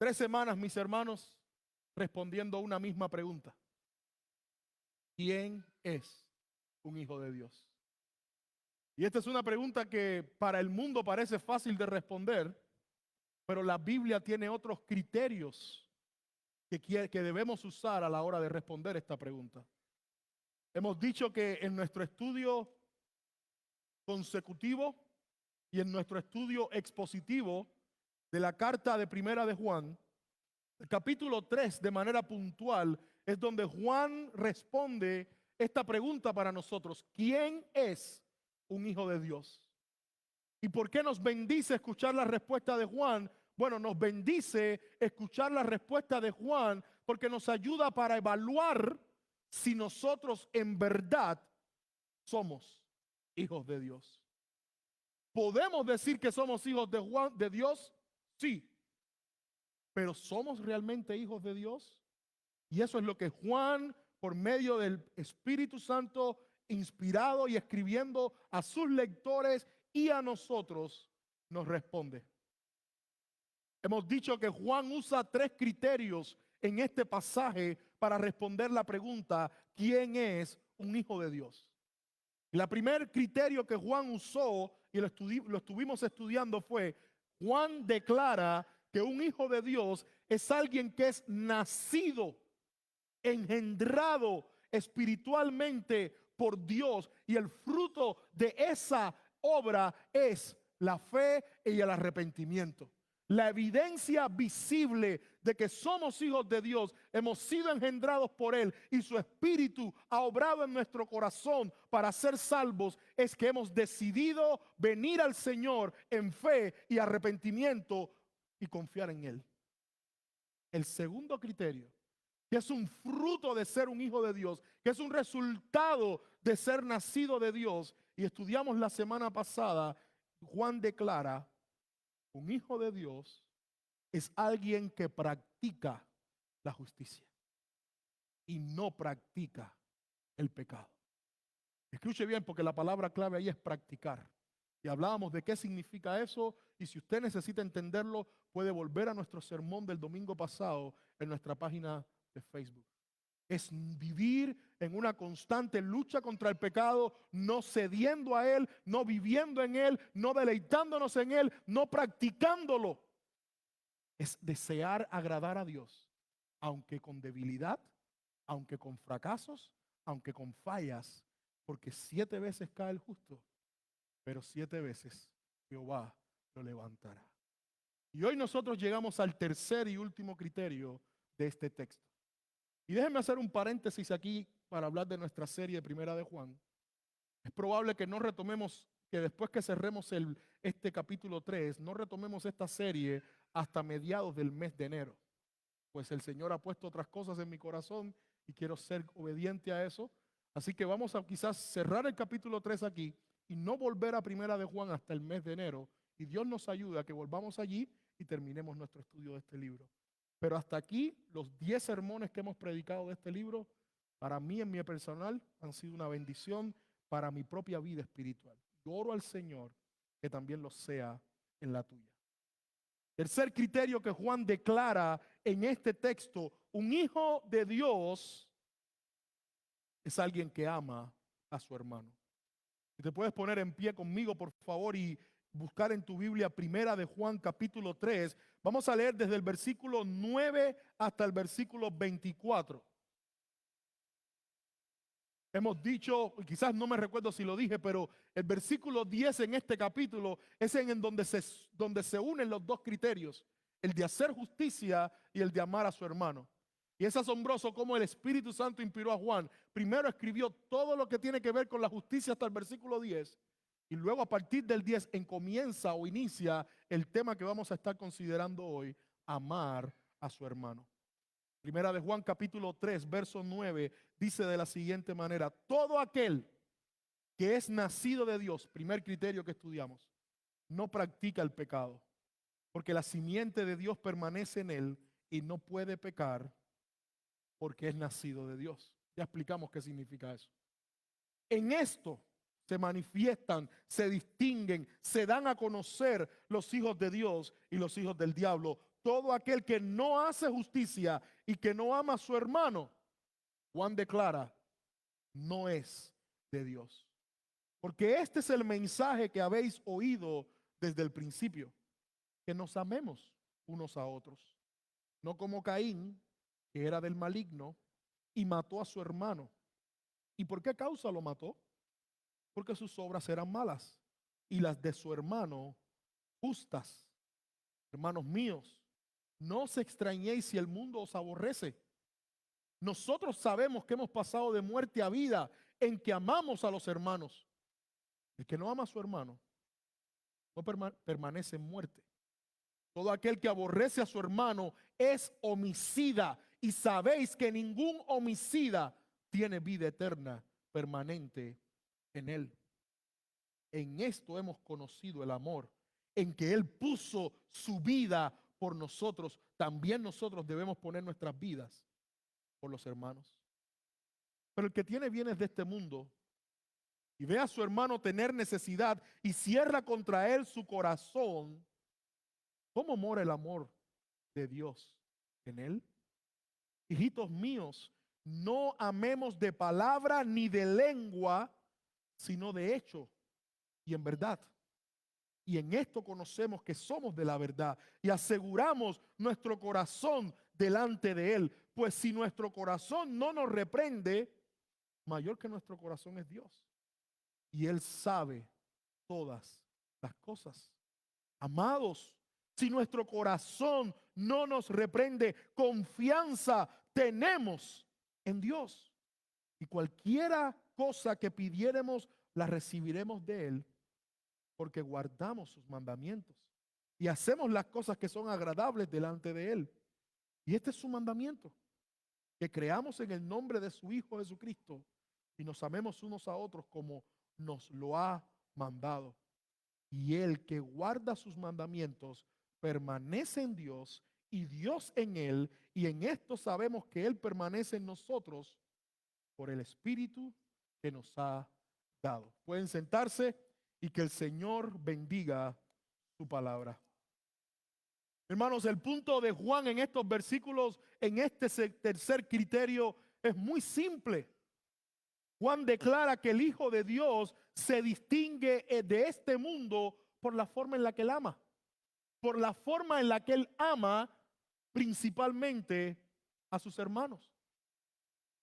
3 semanas, mis hermanos, respondiendo a una misma pregunta. ¿Quién es un hijo de Dios? Y esta es una pregunta que para el mundo parece fácil de responder, pero la Biblia tiene otros criterios que debemos usar a la hora de responder esta pregunta. Hemos dicho que en nuestro estudio consecutivo y en nuestro estudio expositivo de la carta de Primera de Juan, el capítulo 3 de manera puntual es donde Juan responde esta pregunta para nosotros: ¿quién es un hijo de Dios? ¿Y por qué nos bendice escuchar la respuesta de Juan? Bueno, nos bendice escuchar la respuesta de Juan porque nos ayuda para evaluar si nosotros en verdad somos hijos de Dios. ¿Podemos decir que somos hijos de Dios? Sí. ¿Pero somos realmente hijos de Dios? Y eso es lo que Juan, por medio del Espíritu Santo, inspirado y escribiendo a sus lectores y a nosotros, nos responde. Hemos dicho que Juan usa 3 criterios en este pasaje para responder la pregunta: ¿quién es un hijo de Dios? El primer criterio que Juan usó, y lo estuvimos estudiando, fue: Juan declara que un hijo de Dios es alguien que es nacido, engendrado espiritualmente por Dios, y el fruto de esa obra es la fe y el arrepentimiento. La evidencia visible de que somos hijos de Dios, hemos sido engendrados por Él y su Espíritu ha obrado en nuestro corazón para ser salvos, es que hemos decidido venir al Señor en fe y arrepentimiento y confiar en Él. El segundo criterio, que es un fruto de ser un hijo de Dios, que es un resultado de ser nacido de Dios, y estudiamos la semana pasada, Juan declara: un hijo de Dios es alguien que practica la justicia y no practica el pecado. Escuche bien, porque la palabra clave ahí es practicar. Y hablábamos de qué significa eso, y si usted necesita entenderlo, puede volver a nuestro sermón del domingo pasado en nuestra página de Facebook. Es vivir en una constante lucha contra el pecado, no cediendo a él, no viviendo en él, no deleitándonos en él, no practicándolo. Es desear agradar a Dios, aunque con debilidad, aunque con fracasos, aunque con fallas, porque 7 veces cae el justo, pero 7 veces Jehová lo levantará. Y hoy nosotros llegamos al tercer y último criterio de este texto. Y déjenme hacer un paréntesis aquí para hablar de nuestra serie de Primera de Juan. Es probable que no retomemos, que después que cerremos este capítulo 3, no retomemos esta serie hasta mediados del mes de enero. Pues el Señor ha puesto otras cosas en mi corazón y quiero ser obediente a eso. Así que vamos a quizás cerrar el capítulo 3 aquí y no volver a Primera de Juan hasta el mes de enero. Y Dios nos ayuda a que volvamos allí y terminemos nuestro estudio de este libro. Pero hasta aquí, los 10 sermones que hemos predicado de este libro, para mí en mi personal, han sido una bendición para mi propia vida espiritual. Yo oro al Señor que también lo sea en la tuya. Tercer criterio que Juan declara en este texto: un hijo de Dios es alguien que ama a su hermano. Si te puedes poner en pie conmigo, por favor, y buscar en tu Biblia Primera de Juan capítulo 3. Vamos a leer desde el versículo 9 hasta el versículo 24. Hemos dicho, y quizás no me recuerdo si lo dije, pero el versículo 10 en este capítulo es en donde se unen los 2 criterios: el de hacer justicia y el de amar a su hermano. Y es asombroso cómo el Espíritu Santo inspiró a Juan. Primero escribió todo lo que tiene que ver con la justicia hasta el versículo 10. Y luego a partir del 10 comienza o inicia el tema que vamos a estar considerando hoy: amar a su hermano. Primera de Juan capítulo 3, verso 9, dice de la siguiente manera: todo aquel que es nacido de Dios, primer criterio que estudiamos, no practica el pecado, porque la simiente de Dios permanece en él y no puede pecar porque es nacido de Dios. Ya explicamos qué significa eso. En esto se manifiestan, se distinguen, se dan a conocer los hijos de Dios y los hijos del diablo. todo aquel que no hace justicia y que no ama a su hermano, Juan declara, no es de Dios. Porque este es el mensaje que habéis oído desde el principio, que nos amemos unos a otros, no como Caín, que era del maligno y mató a su hermano. ¿Y por qué causa lo mató? Porque sus obras eran malas y las de su hermano justas. Hermanos míos, no os extrañéis si el mundo os aborrece. Nosotros sabemos que hemos pasado de muerte a vida en que amamos a los hermanos. El que no ama a su hermano no permanece en muerte. Todo aquel que aborrece a su hermano es homicida, y sabéis que ningún homicida tiene vida eterna permanente en él. En esto hemos conocido el amor, en que Él puso su vida por nosotros. También nosotros debemos poner nuestras vidas por los hermanos. Pero el que tiene bienes de este mundo y ve a su hermano tener necesidad y cierra contra él su corazón, ¿cómo mora el amor de Dios en él? Hijitos míos, no amemos de palabra ni de lengua, sino de hecho y en verdad. Y en esto conocemos que somos de la verdad y aseguramos nuestro corazón delante de Él. Pues si nuestro corazón no nos reprende, mayor que nuestro corazón es Dios. Y Él sabe todas las cosas. Amados, si nuestro corazón no nos reprende, confianza tenemos en Dios. Y cualquiera cosa que pidiéremos, la recibiremos de Él, porque guardamos sus mandamientos y hacemos las cosas que son agradables delante de Él. Y este es su mandamiento, que creamos en el nombre de su Hijo Jesucristo y nos amemos unos a otros como nos lo ha mandado. Y el que guarda sus mandamientos permanece en Dios y Dios en él, y en esto sabemos que Él permanece en nosotros por el Espíritu que nos ha dado. Pueden sentarse y que el Señor bendiga su palabra. Hermanos, el punto de Juan en estos versículos, en este tercer criterio, es muy simple. Juan declara que el Hijo de Dios se distingue de este mundo por la forma en la que Él ama. Por la forma en la que Él ama principalmente a sus hermanos.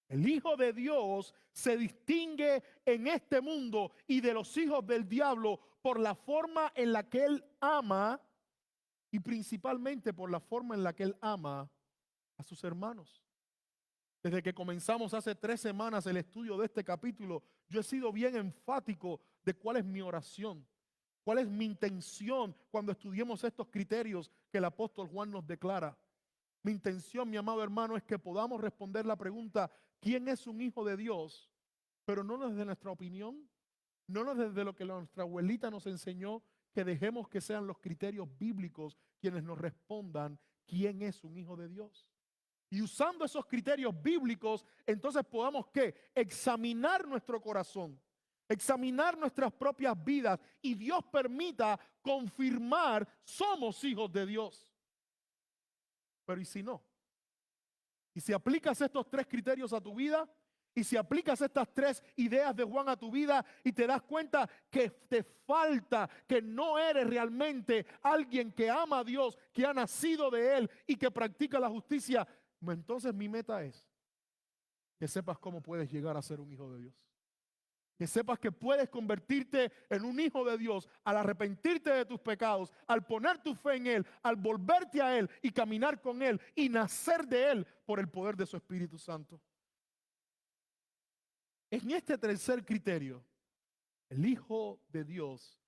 El Hijo de Dios se distingue en este mundo y de los hijos del diablo por la forma en la que Él ama y principalmente por la forma en la que Él ama a sus hermanos. Desde que comenzamos hace 3 semanas el estudio de este capítulo, yo he sido bien enfático de cuál es mi oración, cuál es mi intención cuando estudiemos estos criterios que el apóstol Juan nos declara. Mi intención, mi amado hermano, es que podamos responder la pregunta, ¿quién es un hijo de Dios? Pero no desde nuestra opinión, no desde lo que nuestra abuelita nos enseñó, que dejemos que sean los criterios bíblicos quienes nos respondan quién es un hijo de Dios. Y usando esos criterios bíblicos, entonces podamos ¿qué? Examinar nuestro corazón, examinar nuestras propias vidas y Dios permita confirmar somos hijos de Dios. Pero ¿y si no? Y si aplicas estos 3 criterios a tu vida, y si aplicas estas 3 ideas de Juan a tu vida y te das cuenta que te falta, que no eres realmente alguien que ama a Dios, que ha nacido de Él y que practica la justicia, entonces mi meta es que sepas cómo puedes llegar a ser un hijo de Dios. Que sepas que puedes convertirte en un hijo de Dios al arrepentirte de tus pecados, al poner tu fe en Él, al volverte a Él y caminar con Él y nacer de Él por el poder de su Espíritu Santo. En este tercer criterio, el Hijo de Dios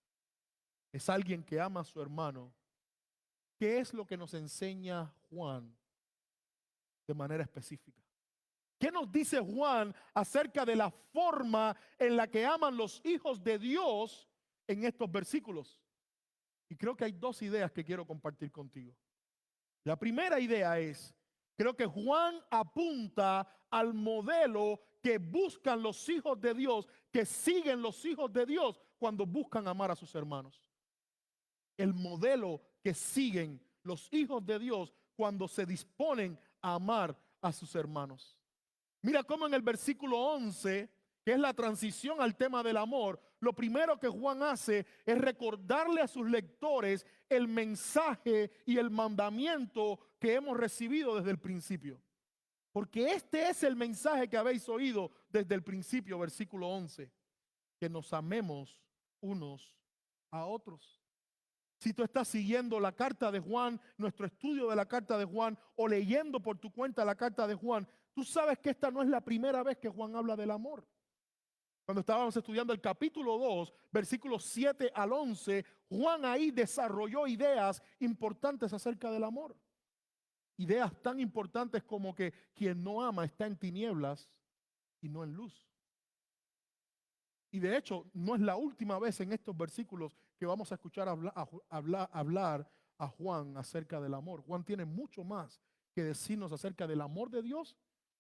es alguien que ama a su hermano. ¿Qué es lo que nos enseña Juan de manera específica? ¿Qué nos dice Juan acerca de la forma en la que aman los hijos de Dios en estos versículos? Y creo que hay 2 ideas que quiero compartir contigo. La primera idea es, creo que Juan apunta al modelo que buscan los hijos de Dios, que siguen los hijos de Dios cuando buscan amar a sus hermanos. El modelo que siguen los hijos de Dios cuando se disponen a amar a sus hermanos. Mira cómo en el versículo 11, que es la transición al tema del amor, lo primero que Juan hace es recordarle a sus lectores el mensaje y el mandamiento que hemos recibido desde el principio. Porque este es el mensaje que habéis oído desde el principio, versículo 11, que nos amemos unos a otros. Si tú estás siguiendo la carta de Juan, nuestro estudio de la carta de Juan, o leyendo por tu cuenta la carta de Juan, tú sabes que esta no es la primera vez que Juan habla del amor. Cuando estábamos estudiando el capítulo 2, versículos 7 al 11, Juan ahí desarrolló ideas importantes acerca del amor. Ideas tan importantes como que quien no ama está en tinieblas y no en luz. Y de hecho, no es la última vez en estos versículos que vamos a escuchar hablar a Juan acerca del amor. Juan tiene mucho más que decirnos acerca del amor de Dios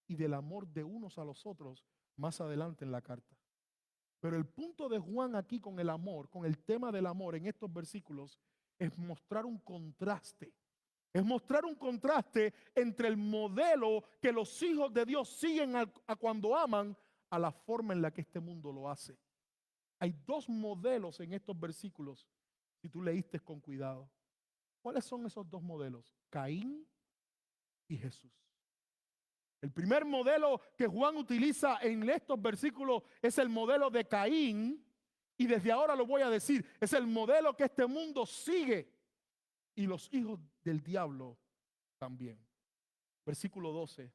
y del amor de unos a los otros más adelante en la carta. Pero el punto de Juan aquí con el amor, con el tema del amor en estos versículos, es mostrar un contraste. Es mostrar un contraste entre el modelo que los hijos de Dios siguen a cuando aman a la forma en la que este mundo lo hace. Hay dos modelos en estos versículos, si tú leíste con cuidado. ¿Cuáles son esos dos modelos? Caín y Jesús. El primer modelo que Juan utiliza en estos versículos es el modelo de Caín, y desde ahora lo voy a decir, es el modelo que este mundo sigue y los hijos del diablo también. Versículo 12.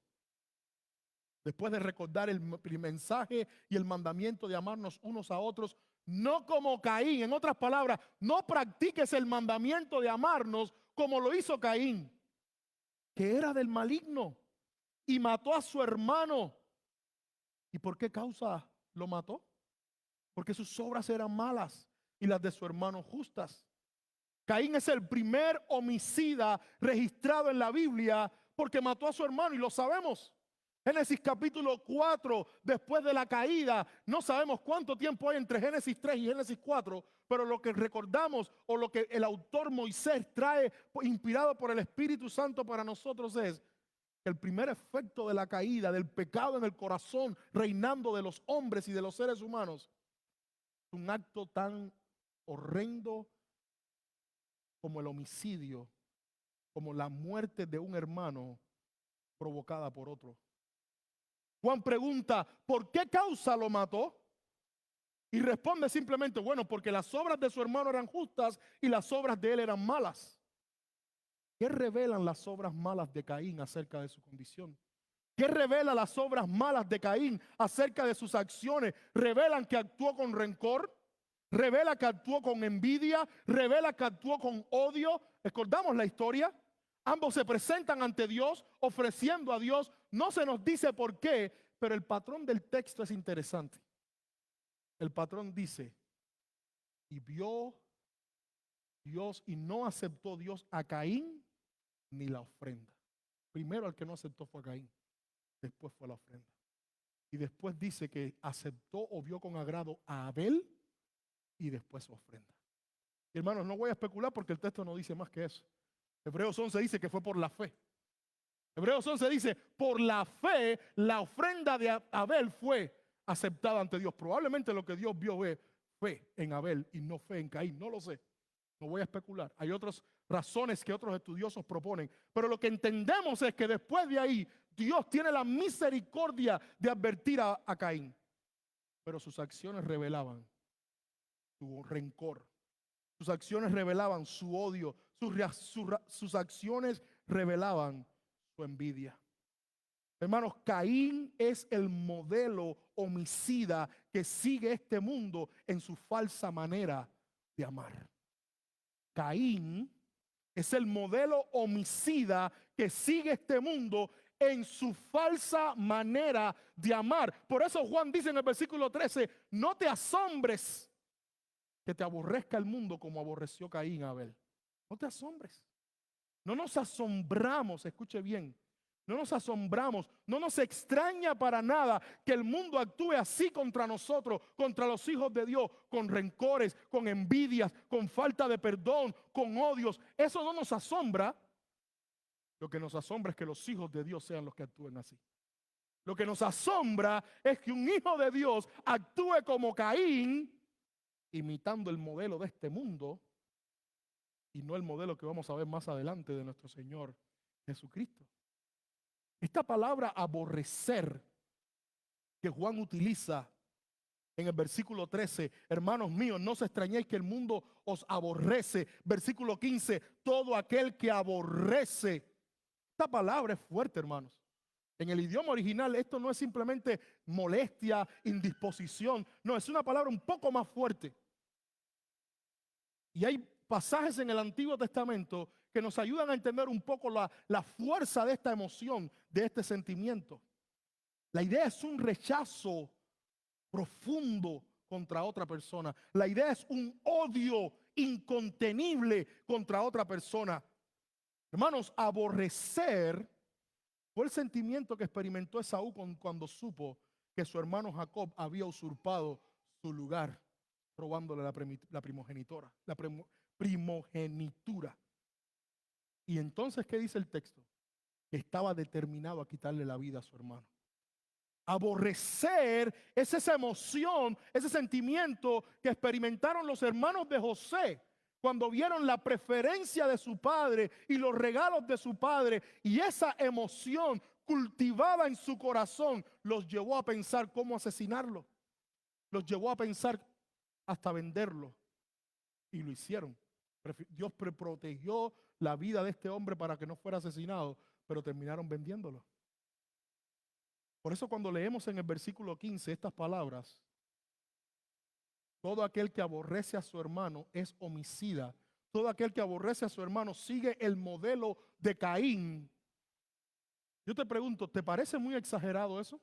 Después de recordar el mensaje y el mandamiento de amarnos unos a otros, no como Caín. En otras palabras, no practiques el mandamiento de amarnos como lo hizo Caín, que era del maligno y mató a su hermano. ¿Y por qué causa lo mató? Porque sus obras eran malas y las de su hermano justas. Caín es el primer homicida registrado en la Biblia porque mató a su hermano y lo sabemos. Génesis capítulo 4, después de la caída, no sabemos cuánto tiempo hay entre Génesis 3 y Génesis 4, pero lo que recordamos o lo que el autor Moisés trae inspirado por el Espíritu Santo para nosotros es que el primer efecto de la caída, del pecado en el corazón reinando de los hombres y de los seres humanos, es un acto tan horrendo como el homicidio, como la muerte de un hermano provocada por otro. Juan pregunta, ¿por qué causa lo mató? Y responde simplemente, bueno, porque las obras de su hermano eran justas y las obras de él eran malas. ¿Qué revelan las obras malas de Caín acerca de su condición? ¿Qué revela las obras malas de Caín acerca de sus acciones? ¿Revelan que actuó con rencor? ¿Revela que actuó con envidia? ¿Revela que actuó con odio? ¿Recordamos la historia? Ambos se presentan ante Dios ofreciendo a Dios. No se nos dice por qué, pero el patrón del texto es interesante. El patrón dice, y vio Dios y no aceptó Dios a Caín ni la ofrenda. Primero el que no aceptó fue a Caín, después fue la ofrenda. Y después dice que aceptó o vio con agrado a Abel y después su ofrenda. Y hermanos, no voy a especular porque el texto no dice más que eso. Hebreos 11 dice que fue por la fe. Hebreos 11 dice, por la fe, la ofrenda de Abel fue aceptada ante Dios. Probablemente lo que Dios vio fue fe en Abel y no fe en Caín. No lo sé. No voy a especular. Hay otras razones que otros estudiosos proponen. Pero lo que entendemos es que después de ahí, Dios tiene la misericordia de advertir a Caín. Pero sus acciones revelaban su rencor. Sus acciones revelaban su odio. Sus acciones revelaban su envidia. Hermanos, Caín es el modelo homicida que sigue este mundo en su falsa manera de amar. Caín es el modelo homicida que sigue este mundo en su falsa manera de amar. Por eso Juan dice en el versículo 13, no te asombres que te aborrezca el mundo como aborreció Caín a Abel. No te asombres. No nos asombramos, escuche bien, no nos asombramos, no nos extraña para nada que el mundo actúe así contra nosotros, contra los hijos de Dios, con rencores, con envidias, con falta de perdón, con odios. Eso no nos asombra. Lo que nos asombra es que los hijos de Dios sean los que actúen así. Lo que nos asombra es que un hijo de Dios actúe como Caín, imitando el modelo de este mundo y no el modelo que vamos a ver más adelante de nuestro Señor Jesucristo. Esta palabra aborrecer que Juan utiliza en el versículo 13, hermanos míos, no os extrañéis que el mundo os aborrece. Versículo 15, todo aquel que aborrece. Esta palabra es fuerte, hermanos. En el idioma original esto no es simplemente molestia, indisposición. No, es una palabra un poco más fuerte. Y hay pasajes en el Antiguo Testamento que nos ayudan a entender un poco la fuerza de esta emoción, de este sentimiento. La idea es un rechazo profundo contra otra persona. La idea es un odio incontenible contra otra persona. Hermanos, aborrecer fue el sentimiento que experimentó Esaú cuando supo que su hermano Jacob había usurpado su lugar, robándole la primogenitura. Y entonces, ¿qué dice el texto? Que estaba determinado a quitarle la vida a su hermano. Aborrecer es esa emoción, ese sentimiento que experimentaron los hermanos de José cuando vieron la preferencia de su padre y los regalos de su padre, y esa emoción cultivada en su corazón los llevó a pensar cómo asesinarlo, los llevó a pensar hasta venderlo, y lo hicieron. Dios protegió la vida de este hombre para que no fuera asesinado, pero terminaron vendiéndolo. Por eso cuando leemos en el versículo 15 estas palabras, todo aquel que aborrece a su hermano es homicida. Todo aquel que aborrece a su hermano sigue el modelo de Caín. Yo te pregunto, ¿te parece muy exagerado eso?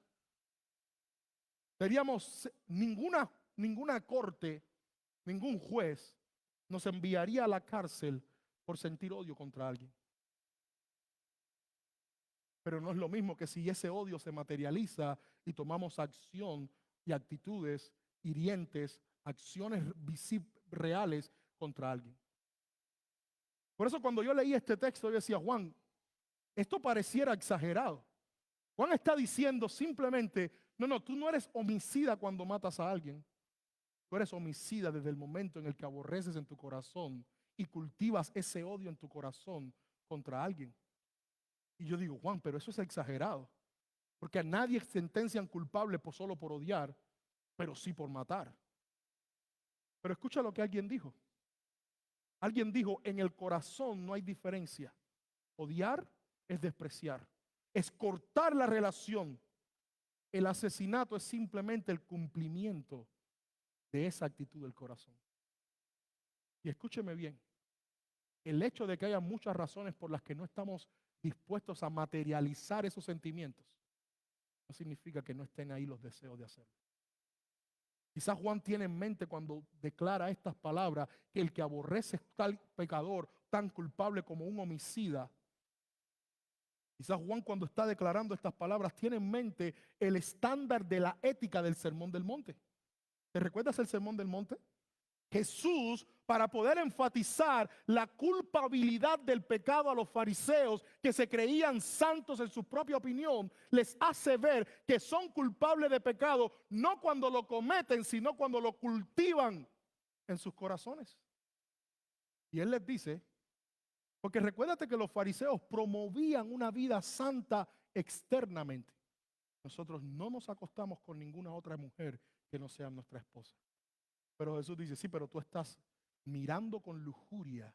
Ninguna corte, ningún juez nos enviaría a la cárcel por sentir odio contra alguien. Pero no es lo mismo que si ese odio se materializa y tomamos acción y actitudes hirientes, acciones reales contra alguien. Por eso cuando yo leí este texto yo decía, Juan, esto pareciera exagerado. Juan está diciendo simplemente, no, tú no eres homicida cuando matas a alguien. Tú eres homicida desde el momento en el que aborreces en tu corazón y cultivas ese odio en tu corazón contra alguien. Y yo digo, Juan, pero eso es exagerado. Porque a nadie sentencian culpable solo por odiar, pero sí por matar. Pero escucha lo que alguien dijo. Alguien dijo, en el corazón no hay diferencia. Odiar es despreciar, es cortar la relación. El asesinato es simplemente el cumplimiento de esa actitud del corazón. Y escúcheme bien, el hecho de que haya muchas razones por las que no estamos dispuestos a materializar esos sentimientos, no significa que no estén ahí los deseos de hacerlo. Quizás Juan tiene en mente cuando declara estas palabras que el que aborrece es tal pecador, tan culpable como un homicida. Quizás Juan cuando está declarando estas palabras tiene en mente el estándar de la ética del Sermón del Monte. ¿Te recuerdas el Sermón del Monte? Jesús, para poder enfatizar la culpabilidad del pecado a los fariseos que se creían santos en su propia opinión, les hace ver que son culpables de pecado no cuando lo cometen, sino cuando lo cultivan en sus corazones. Y él les dice, porque recuérdate que los fariseos promovían una vida santa externamente. Nosotros no nos acostamos con ninguna otra mujer que no sea nuestra esposa. Pero Jesús dice, sí, pero tú estás mirando con lujuria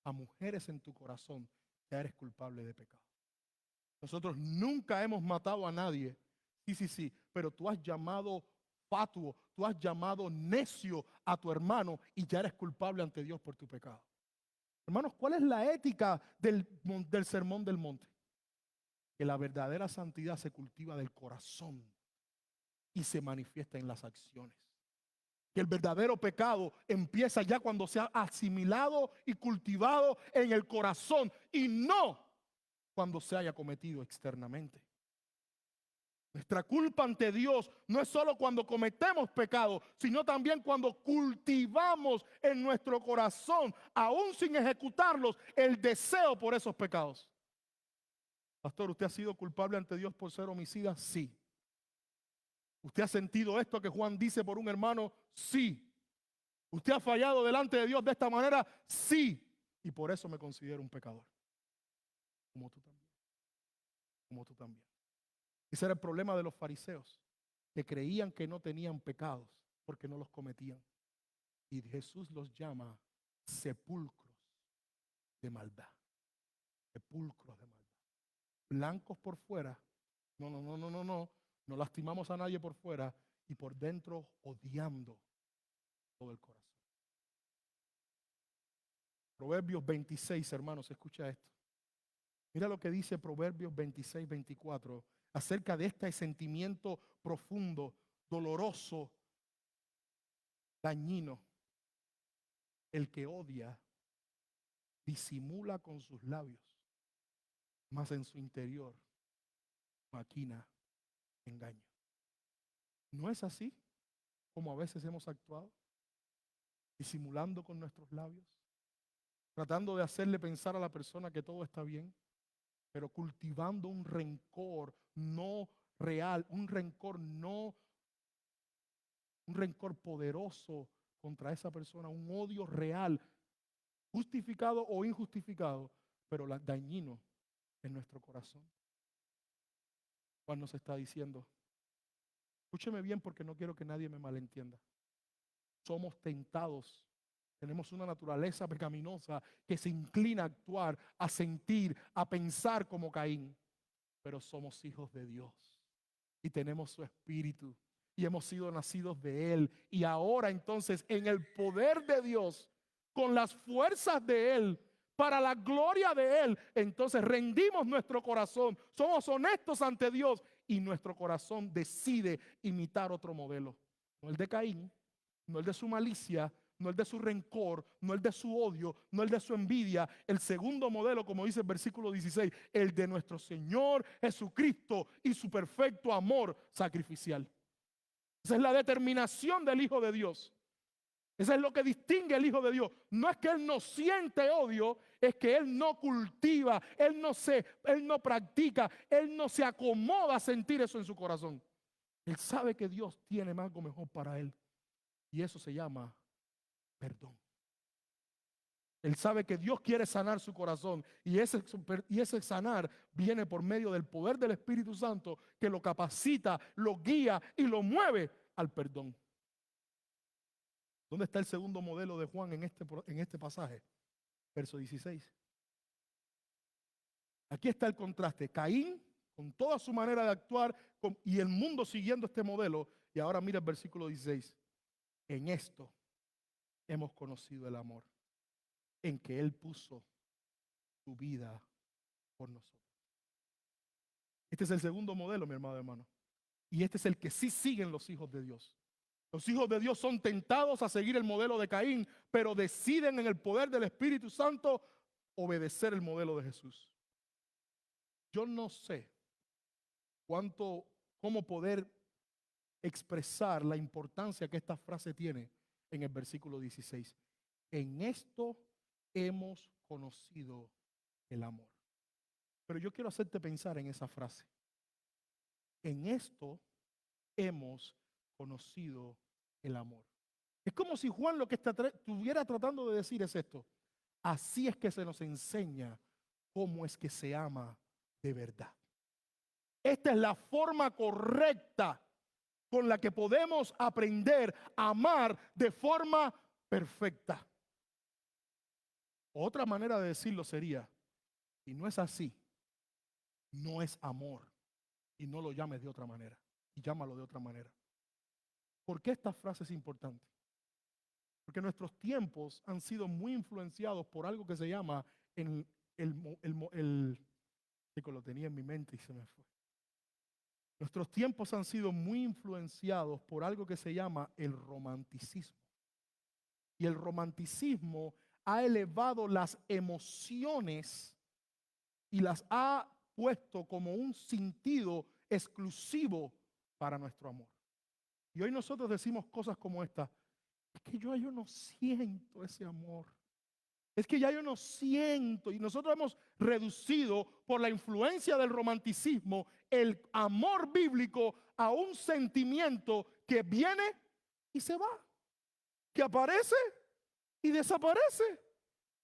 a mujeres en tu corazón, ya eres culpable de pecado. Nosotros nunca hemos matado a nadie, sí, pero tú has llamado fatuo, tú has llamado necio a tu hermano y ya eres culpable ante Dios por tu pecado. Hermanos, ¿cuál es la ética del Sermón del Monte? Que la verdadera santidad se cultiva del corazón y se manifiesta en las acciones. Que el verdadero pecado empieza ya cuando se ha asimilado y cultivado en el corazón y no cuando se haya cometido externamente. Nuestra culpa ante Dios no es solo cuando cometemos pecado, sino también cuando cultivamos en nuestro corazón, aún sin ejecutarlos, el deseo por esos pecados. Pastor, ¿usted ha sido culpable ante Dios por ser homicida? Sí. ¿Usted ha sentido esto que Juan dice por un hermano? Sí. ¿Usted ha fallado delante de Dios de esta manera? Sí. Y por eso me considero un pecador. Como tú también. Como tú también. Ese era el problema de los fariseos, que creían que no tenían pecados porque no los cometían. Y Jesús los llama sepulcros de maldad. Sepulcros de maldad. Blancos por fuera. No lastimamos a nadie por fuera y por dentro odiando todo el corazón. Proverbios 26, hermanos, escucha esto. Mira lo que dice Proverbios 26, 24 acerca de este sentimiento profundo, doloroso, dañino. El que odia disimula con sus labios, mas en su interior maquina engaño. ¿No es así como a veces hemos actuado? Disimulando con nuestros labios, tratando de hacerle pensar a la persona que todo está bien, pero cultivando un rencor no real, un rencor poderoso contra esa persona, un odio real, justificado o injustificado, pero dañino en nuestro corazón. Juan nos está diciendo, escúcheme bien porque no quiero que nadie me malentienda. Somos tentados, tenemos una naturaleza pecaminosa que se inclina a actuar, a sentir, a pensar como Caín, pero somos hijos de Dios y tenemos su espíritu y hemos sido nacidos de Él. Y ahora entonces en el poder de Dios, con las fuerzas de Él, para la gloria de Él, entonces rendimos nuestro corazón, somos honestos ante Dios y nuestro corazón decide imitar otro modelo. No el de Caín, no el de su malicia, no el de su rencor, no el de su odio, no el de su envidia. El segundo modelo, como dice el versículo 16, el de nuestro Señor Jesucristo y su perfecto amor sacrificial. Esa es la determinación del Hijo de Dios. Eso es lo que distingue al Hijo de Dios. No es que Él no siente odio, es que Él no cultiva, Él no practica, Él no se acomoda a sentir eso en su corazón. Él sabe que Dios tiene algo mejor para Él. Y eso se llama perdón. Él sabe que Dios quiere sanar su corazón y ese sanar viene por medio del poder del Espíritu Santo que lo capacita, lo guía y lo mueve al perdón. ¿Dónde está el segundo modelo de Juan en este pasaje? Verso 16. Aquí está el contraste. Caín, con toda su manera de actuar, y el mundo siguiendo este modelo. Y ahora mira el versículo 16. En esto hemos conocido el amor, en que Él puso su vida por nosotros. Este es el segundo modelo, mi hermano. Y este es el que sí siguen los hijos de Dios. Los hijos de Dios son tentados a seguir el modelo de Caín, pero deciden en el poder del Espíritu Santo obedecer el modelo de Jesús. Yo no sé cómo poder expresar la importancia que esta frase tiene en el versículo 16. En esto hemos conocido el amor. Pero yo quiero hacerte pensar en esa frase. En esto hemos conocido el amor. Es como si Juan lo que estuviera tratando de decir es esto. Así es que se nos enseña cómo es que se ama de verdad. Esta es la forma correcta con la que podemos aprender a amar de forma perfecta. Otra manera de decirlo sería, si no es así, no es amor. Y no lo llames de otra manera. Y llámalo de otra manera. ¿Por qué esta frase es importante? Porque nuestros tiempos han sido muy influenciados por algo que se llama que lo tenía en mi mente y se me fue. Nuestros tiempos han sido muy influenciados por algo que se llama el romanticismo. Y el romanticismo ha elevado las emociones y las ha puesto como un sentido exclusivo para nuestro amor. Y hoy nosotros decimos cosas como esta: es que yo no siento ese amor. Es que ya yo no siento. Y nosotros hemos reducido, por la influencia del romanticismo, el amor bíblico a un sentimiento que viene y se va, que aparece y desaparece.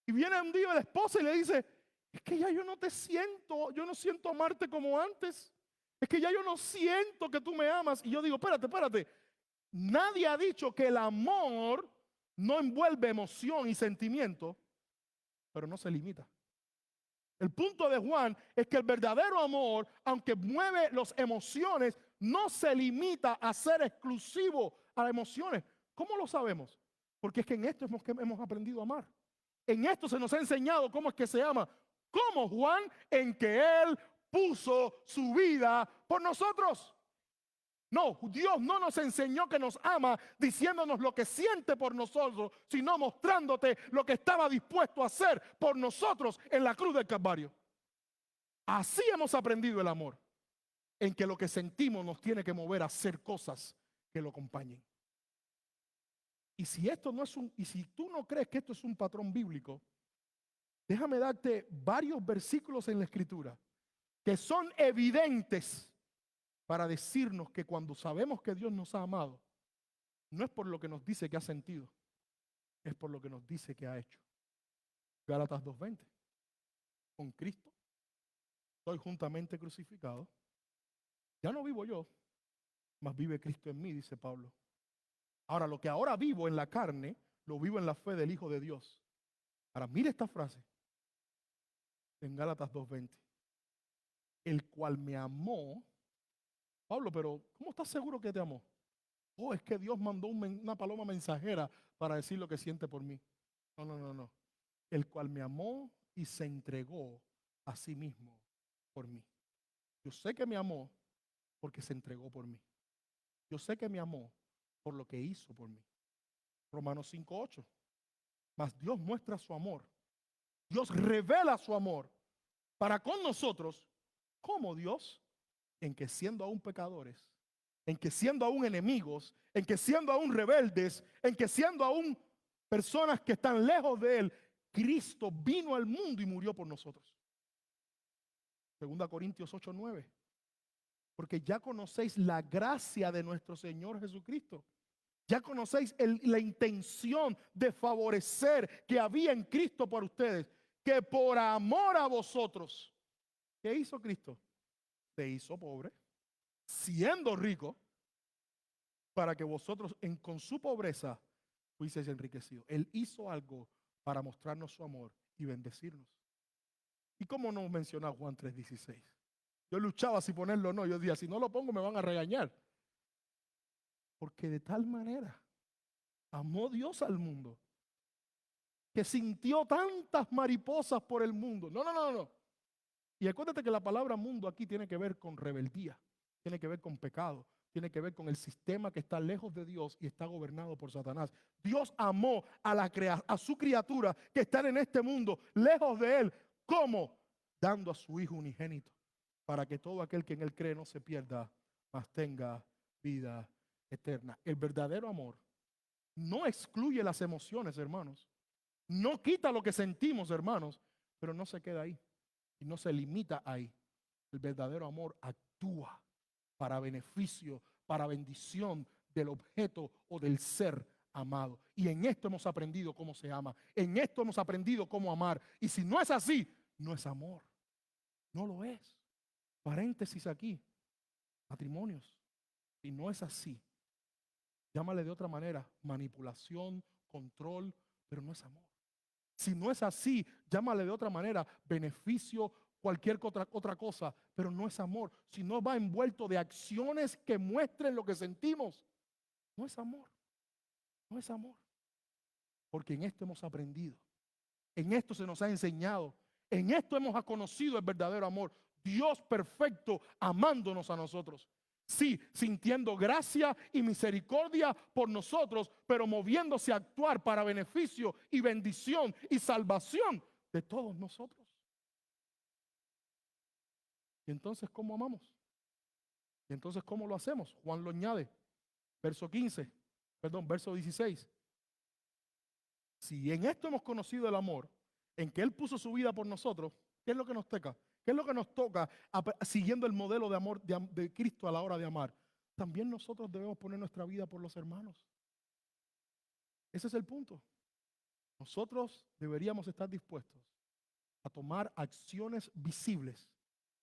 Y viene un día la esposa y le dice: es que ya yo no te siento, yo no siento amarte como antes. Es que ya yo no siento que tú me amas. Y yo digo: espérate. Nadie ha dicho que el amor no envuelve emoción y sentimiento, pero no se limita. El punto de Juan es que el verdadero amor, aunque mueve las emociones, no se limita a ser exclusivo a las emociones. ¿Cómo lo sabemos? Porque es que en esto hemos aprendido a amar. En esto se nos ha enseñado cómo es que se ama. ¿Cómo, Juan? En que Él puso su vida por nosotros. No, Dios no nos enseñó que nos ama diciéndonos lo que siente por nosotros, sino mostrándote lo que estaba dispuesto a hacer por nosotros en la cruz del Calvario. Así hemos aprendido el amor, en que lo que sentimos nos tiene que mover a hacer cosas que lo acompañen. Y si tú no crees que esto es un patrón bíblico, déjame darte varios versículos en la Escritura que son evidentes para decirnos que cuando sabemos que Dios nos ha amado, no es por lo que nos dice que ha sentido, es por lo que nos dice que ha hecho. Gálatas 2:20. Con Cristo estoy juntamente crucificado. Ya no vivo yo, mas vive Cristo en mí, dice Pablo. Ahora, lo que ahora vivo en la carne, lo vivo en la fe del Hijo de Dios. Ahora, mire esta frase en Gálatas 2:20. El cual me amó. Pablo, pero ¿cómo estás seguro que te amó? Oh, es que Dios mandó una paloma mensajera para decir lo que siente por mí. No. El cual me amó y se entregó a sí mismo por mí. Yo sé que me amó porque se entregó por mí. Yo sé que me amó por lo que hizo por mí. Romanos 5:8. Mas Dios muestra su amor. Dios revela su amor para con nosotros. ¿Cómo, Dios? En que siendo aún pecadores, en que siendo aún enemigos, en que siendo aún rebeldes, en que siendo aún personas que están lejos de Él, Cristo vino al mundo y murió por nosotros. 2 Corintios 8:9. Porque ya conocéis la gracia de nuestro Señor Jesucristo. Ya conocéis la intención de favorecer que había en Cristo por ustedes, que por amor a vosotros, ¿qué hizo Cristo? Se hizo pobre, siendo rico, para que vosotros con su pobreza fuiseis enriquecidos. Él hizo algo para mostrarnos su amor y bendecirnos. ¿Y cómo no mencionar Juan 3:16? Yo luchaba si ponerlo o no. Yo decía, si no lo pongo me van a regañar. Porque de tal manera amó Dios al mundo, que sintió tantas mariposas por el mundo. No. Y acuérdate que la palabra mundo aquí tiene que ver con rebeldía, tiene que ver con pecado, tiene que ver con el sistema que está lejos de Dios y está gobernado por Satanás. Dios amó a su criatura que están en este mundo, lejos de Él. ¿Cómo? Dando a su Hijo unigénito, para que todo aquel que en Él cree no se pierda, mas tenga vida eterna. El verdadero amor no excluye las emociones, hermanos. No quita lo que sentimos, hermanos, pero no se queda ahí y no se limita ahí. El verdadero amor actúa para beneficio, para bendición del objeto o del ser amado. Y en esto hemos aprendido cómo se ama. En esto hemos aprendido cómo amar. Y si no es así, no es amor. No lo es. Paréntesis aquí. Matrimonios. Si no es así, llámale de otra manera, manipulación, control, pero no es amor. Si no es así, llámale de otra manera, beneficio, cualquier otra cosa, pero no es amor. Si no va envuelto de acciones que muestren lo que sentimos, no es amor. No es amor. Porque en esto hemos aprendido, en esto se nos ha enseñado, en esto hemos conocido el verdadero amor. Dios perfecto amándonos a nosotros. Sí, sintiendo gracia y misericordia por nosotros, pero moviéndose a actuar para beneficio y bendición y salvación de todos nosotros. ¿Y entonces cómo amamos? ¿Y entonces cómo lo hacemos? Juan lo añade, verso 16. Si en esto hemos conocido el amor, en que Él puso su vida por nosotros, ¿qué es lo que nos toca? ¿Qué es lo que nos toca siguiendo el modelo de amor de Cristo a la hora de amar? También nosotros debemos poner nuestra vida por los hermanos. Ese es el punto. Nosotros deberíamos estar dispuestos a tomar acciones visibles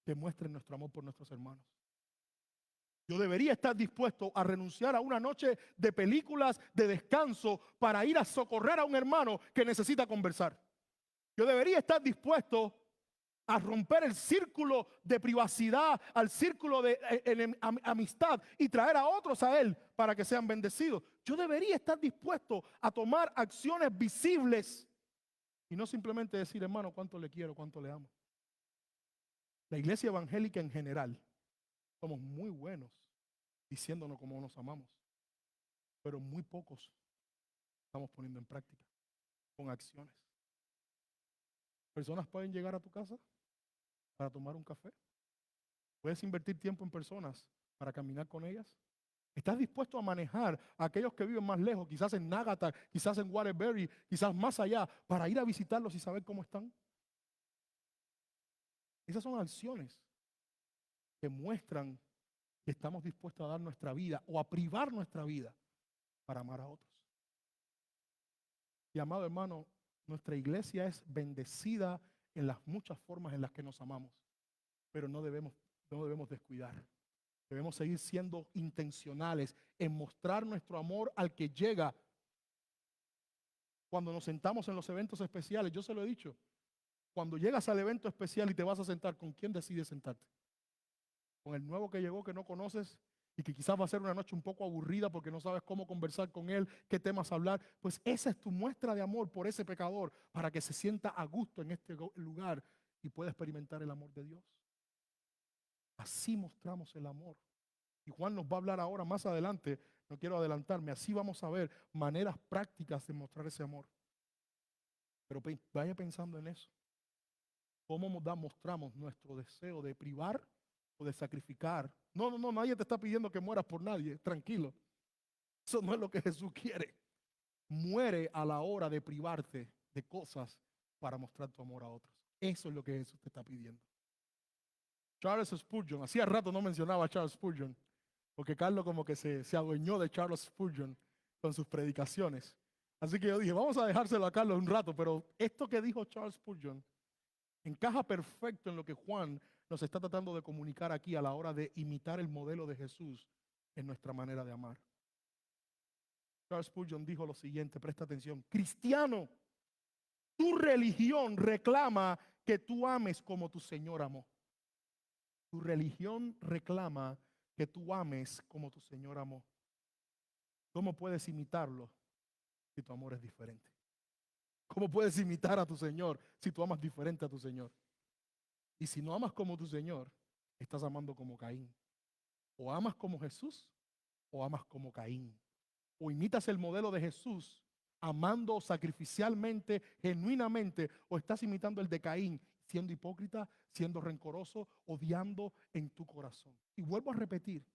que muestren nuestro amor por nuestros hermanos. Yo debería estar dispuesto a renunciar a una noche de películas de descanso para ir a socorrer a un hermano que necesita conversar. Yo debería estar dispuesto a romper el círculo de privacidad, al círculo de amistad y traer a otros a Él para que sean bendecidos. Yo debería estar dispuesto a tomar acciones visibles y no simplemente decir, hermano, cuánto le quiero, cuánto le amo. La iglesia evangélica en general somos muy buenos diciéndonos cómo nos amamos, pero muy pocos estamos poniendo en práctica con acciones. Personas pueden llegar a tu casa para tomar un café. Puedes invertir tiempo en personas para caminar con ellas. ¿Estás dispuesto a manejar a aquellos que viven más lejos, quizás en Nágata, quizás en Waterbury, quizás más allá, para ir a visitarlos y saber cómo están? Esas son acciones que muestran que estamos dispuestos a dar nuestra vida o a privar nuestra vida para amar a otros. Y amado hermano, nuestra iglesia es bendecida en las muchas formas en las que nos amamos, pero no debemos descuidar. Debemos seguir siendo intencionales en mostrar nuestro amor al que llega. Cuando nos sentamos en los eventos especiales, yo se lo he dicho, cuando llegas al evento especial y te vas a sentar, ¿con quién decides sentarte? ¿Con el nuevo que llegó que no conoces y que quizás va a ser una noche un poco aburrida porque no sabes cómo conversar con él, qué temas hablar? Pues esa es tu muestra de amor por ese pecador, para que se sienta a gusto en este lugar y pueda experimentar el amor de Dios. Así mostramos el amor. Y Juan nos va a hablar ahora más adelante, no quiero adelantarme, así vamos a ver maneras prácticas de mostrar ese amor. Pero vaya pensando en eso. ¿Cómo mostramos nuestro deseo de privar o de sacrificar? No, nadie te está pidiendo que mueras por nadie, tranquilo. Eso no es lo que Jesús quiere. Muere a la hora de privarte de cosas para mostrar tu amor a otros. Eso es lo que Jesús te está pidiendo. Charles Spurgeon, hacía rato no mencionaba a Charles Spurgeon, porque Carlos como que se adueñó de Charles Spurgeon con sus predicaciones. Así que yo dije, vamos a dejárselo a Carlos un rato, pero esto que dijo Charles Spurgeon encaja perfecto en lo que Juan nos está tratando de comunicar aquí a la hora de imitar el modelo de Jesús en nuestra manera de amar. Charles Spurgeon dijo lo siguiente, presta atención: cristiano, tu religión reclama que tú ames como tu Señor amó. Tu religión reclama que tú ames como tu Señor amó. ¿Cómo puedes imitarlo si tu amor es diferente? ¿Cómo puedes imitar a tu Señor si tú amas diferente a tu Señor? Y si no amas como tu Señor, estás amando como Caín. O amas como Jesús o amas como Caín. O imitas el modelo de Jesús amando sacrificialmente, genuinamente, o estás imitando el de Caín, siendo hipócrita, siendo rencoroso, odiando en tu corazón. Y vuelvo a repetir,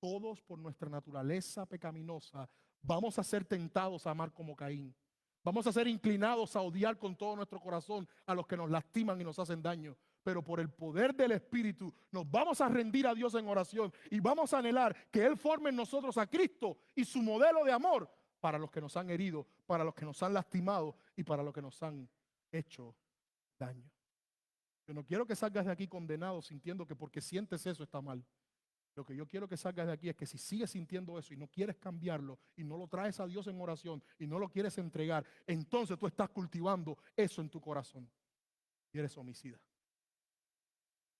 todos por nuestra naturaleza pecaminosa vamos a ser tentados a amar como Caín. Vamos a ser inclinados a odiar con todo nuestro corazón a los que nos lastiman y nos hacen daño. Pero por el poder del Espíritu nos vamos a rendir a Dios en oración y vamos a anhelar que Él forme en nosotros a Cristo y su modelo de amor para los que nos han herido, para los que nos han lastimado y para los que nos han hecho daño. Yo no quiero que salgas de aquí condenado sintiendo que porque sientes eso está mal. Lo que yo quiero que salgas de aquí es que si sigues sintiendo eso y no quieres cambiarlo y no lo traes a Dios en oración y no lo quieres entregar, entonces tú estás cultivando eso en tu corazón y eres homicida.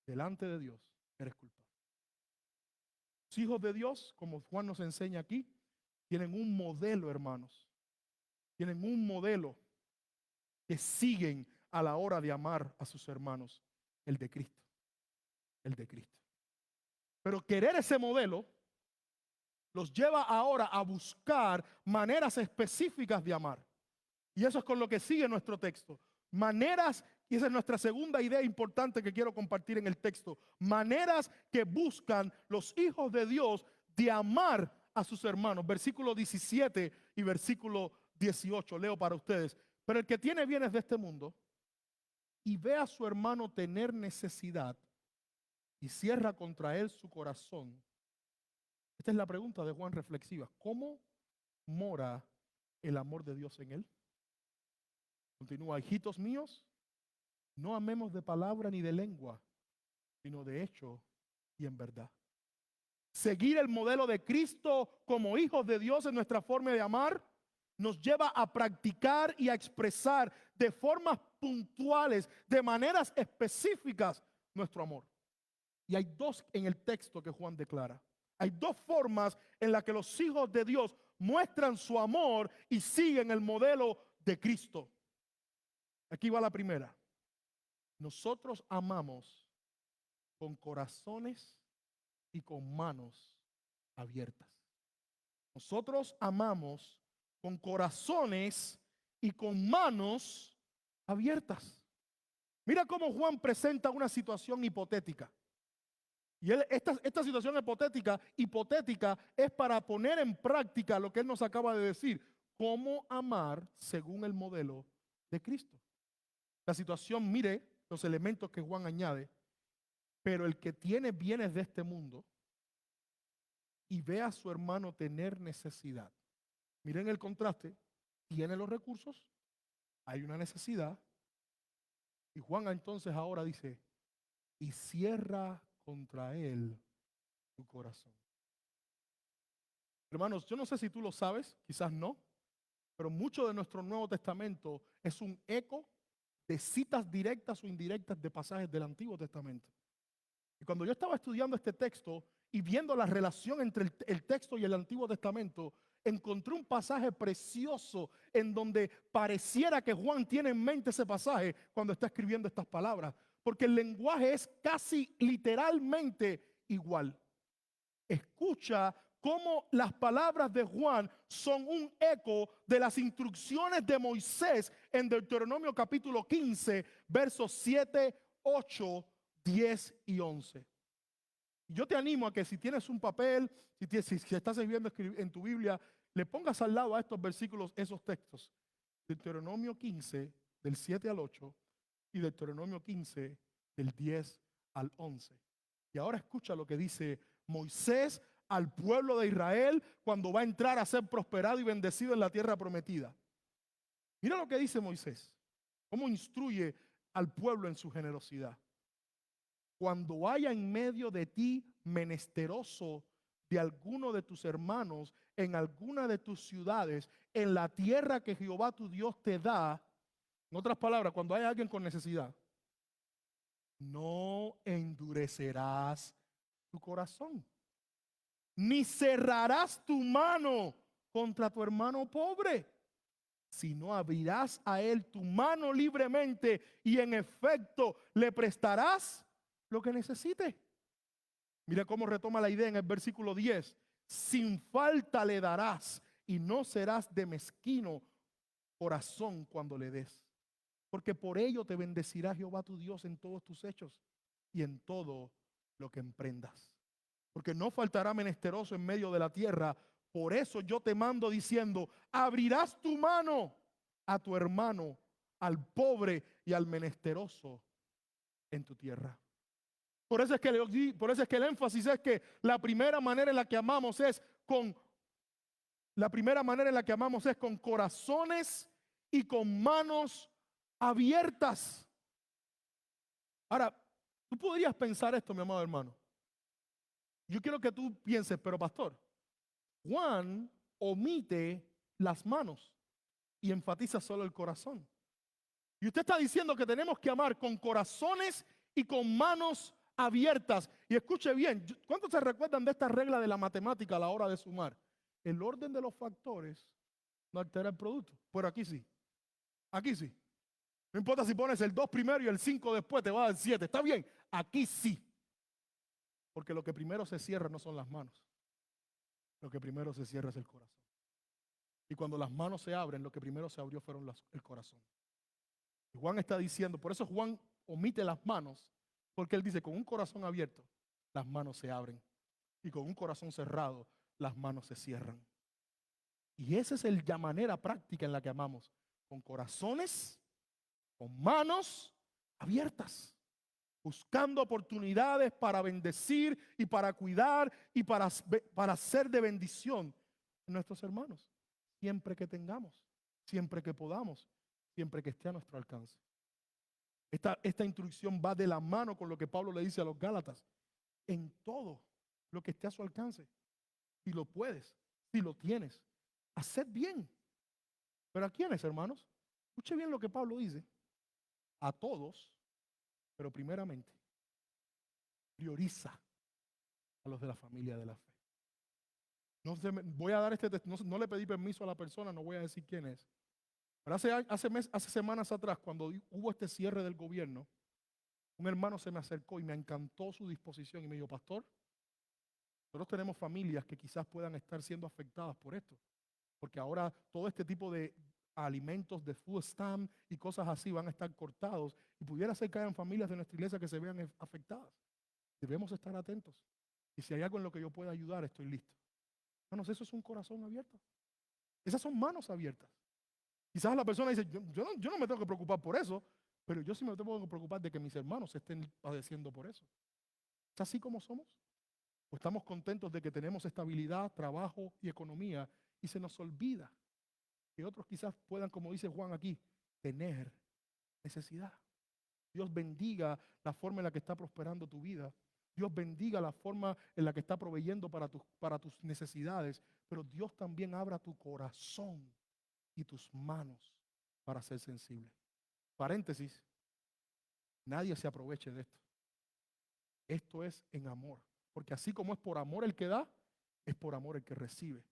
Delante de Dios eres culpable. Los hijos de Dios, como Juan nos enseña aquí, tienen un modelo, hermanos. Tienen un modelo que siguen a la hora de amar a sus hermanos, el de Cristo. El de Cristo. Pero querer ese modelo los lleva ahora a buscar maneras específicas de amar. Y eso es con lo que sigue nuestro texto. Maneras Y esa es nuestra segunda idea importante que quiero compartir en el texto. Maneras que buscan los hijos de Dios de amar a sus hermanos. Versículo 17 y versículo 18. Leo para ustedes. Pero el que tiene bienes de este mundo y ve a su hermano tener necesidad y cierra contra él su corazón. Esta es la pregunta de Juan reflexiva. ¿Cómo mora el amor de Dios en él? Continúa, hijitos míos, no amemos de palabra ni de lengua, sino de hecho y en verdad. Seguir el modelo de Cristo como hijos de Dios en nuestra forma de amar nos lleva a practicar y a expresar de formas puntuales, de maneras específicas, nuestro amor. Y hay dos en el texto que Juan declara. Hay dos formas en las que los hijos de Dios muestran su amor y siguen el modelo de Cristo. Aquí va la primera. Nosotros amamos con corazones y con manos abiertas. Nosotros amamos con corazones y con manos abiertas. Mira cómo Juan presenta una situación hipotética. Y esta situación hipotética es para poner en práctica lo que él nos acaba de decir. Cómo amar según el modelo de Cristo. La situación, mire los elementos que Juan añade. Pero el que tiene bienes de este mundo y ve a su hermano tener necesidad. Miren el contraste. Tiene los recursos, hay una necesidad. Y Juan entonces ahora dice, y cierra contra él tu corazón. Hermanos, yo no sé si tú lo sabes, quizás no, pero mucho de nuestro Nuevo Testamento es un eco de citas directas o indirectas de pasajes del Antiguo Testamento. Y cuando yo estaba estudiando este texto y viendo la relación entre el texto y el Antiguo Testamento, encontré un pasaje precioso en donde pareciera que Juan tiene en mente ese pasaje cuando está escribiendo estas palabras, porque el lenguaje es casi literalmente igual. Escucha cómo las palabras de Juan son un eco de las instrucciones de Moisés en Deuteronomio capítulo 15, versos 7, 8, 10 y 11. Yo te animo a que si tienes un papel, si estás escribiendo en tu Biblia, le pongas al lado a estos versículos esos textos. Deuteronomio 15, del 7 al 8, y Deuteronomio 15, del 10 al 11. Y ahora escucha lo que dice Moisés al pueblo de Israel cuando va a entrar a ser prosperado y bendecido en la tierra prometida. Mira lo que dice Moisés, cómo instruye al pueblo en su generosidad. Cuando haya en medio de ti menesteroso de alguno de tus hermanos en alguna de tus ciudades, en la tierra que Jehová tu Dios te da, en otras palabras, cuando haya alguien con necesidad, no endurecerás tu corazón, ni cerrarás tu mano contra tu hermano pobre, sino abrirás a él tu mano libremente y en efecto le prestarás lo que necesite. Mira cómo retoma la idea en el versículo 10. Sin falta le darás y no serás de mezquino corazón cuando le des. Porque por ello te bendecirá Jehová tu Dios en todos tus hechos y en todo lo que emprendas. Porque no faltará menesteroso en medio de la tierra. Por eso yo te mando diciendo, abrirás tu mano a tu hermano, al pobre y al menesteroso en tu tierra. Por eso es que el énfasis es que la primera manera en la que amamos es con corazones y con manos abiertas. Ahora, tú podrías pensar esto, mi amado hermano. Yo quiero que tú pienses, pero pastor, Juan omite las manos y enfatiza solo el corazón. Y usted está diciendo que tenemos que amar con corazones y con manos abiertas. Y escuche bien, ¿cuántos se recuerdan de esta regla de la matemática a la hora de sumar? El orden de los factores no altera el producto. Pero aquí sí. Aquí sí. No importa si pones el 2 primero y el 5 después, te va a dar 7. Está bien. Aquí sí. Porque lo que primero se cierra no son las manos. Lo que primero se cierra es el corazón. Y cuando las manos se abren, lo que primero se abrió fueron el corazón. Juan está diciendo, por eso Juan omite las manos, porque él dice, con un corazón abierto, las manos se abren. Y con un corazón cerrado, las manos se cierran. Y esa es la manera práctica en la que amamos. Con corazones, con manos abiertas. Buscando oportunidades para bendecir y para cuidar y para ser de bendición a nuestros hermanos. Siempre que tengamos, siempre que podamos, siempre que esté a nuestro alcance. Esta instrucción va de la mano con lo que Pablo le dice a los Gálatas. En todo lo que esté a su alcance. Si lo puedes, si lo tienes, haced bien. ¿Pero a quiénes, hermanos? Escuche bien lo que Pablo dice. A todos, pero primeramente, prioriza a los de la familia de la fe. Voy a dar no le pedí permiso a la persona, no voy a decir quién es. Pero hace semanas atrás, cuando hubo este cierre del gobierno, un hermano se me acercó y me encantó su disposición y me dijo, pastor, nosotros tenemos familias que quizás puedan estar siendo afectadas por esto, porque ahora todo este tipo de alimentos de food stamp y cosas así van a estar cortados y pudiera ser que hayan familias de nuestra iglesia que se vean afectadas. Debemos estar atentos. Y si hay algo en lo que yo pueda ayudar, estoy listo. Hermanos, eso es un corazón abierto. Esas son manos abiertas. Quizás la persona dice, yo no me tengo que preocupar por eso, pero yo sí me tengo que preocupar de que mis hermanos estén padeciendo por eso. ¿Es así como somos? ¿O estamos contentos de que tenemos estabilidad, trabajo y economía y se nos olvida que otros quizás puedan, como dice Juan aquí, tener necesidad? Dios bendiga la forma en la que está prosperando tu vida. Dios bendiga la forma en la que está proveyendo para tus necesidades. Pero Dios también abra tu corazón y tus manos para ser sensible. Paréntesis, nadie se aproveche de esto. Esto es en amor. Porque así como es por amor el que da, es por amor el que recibe.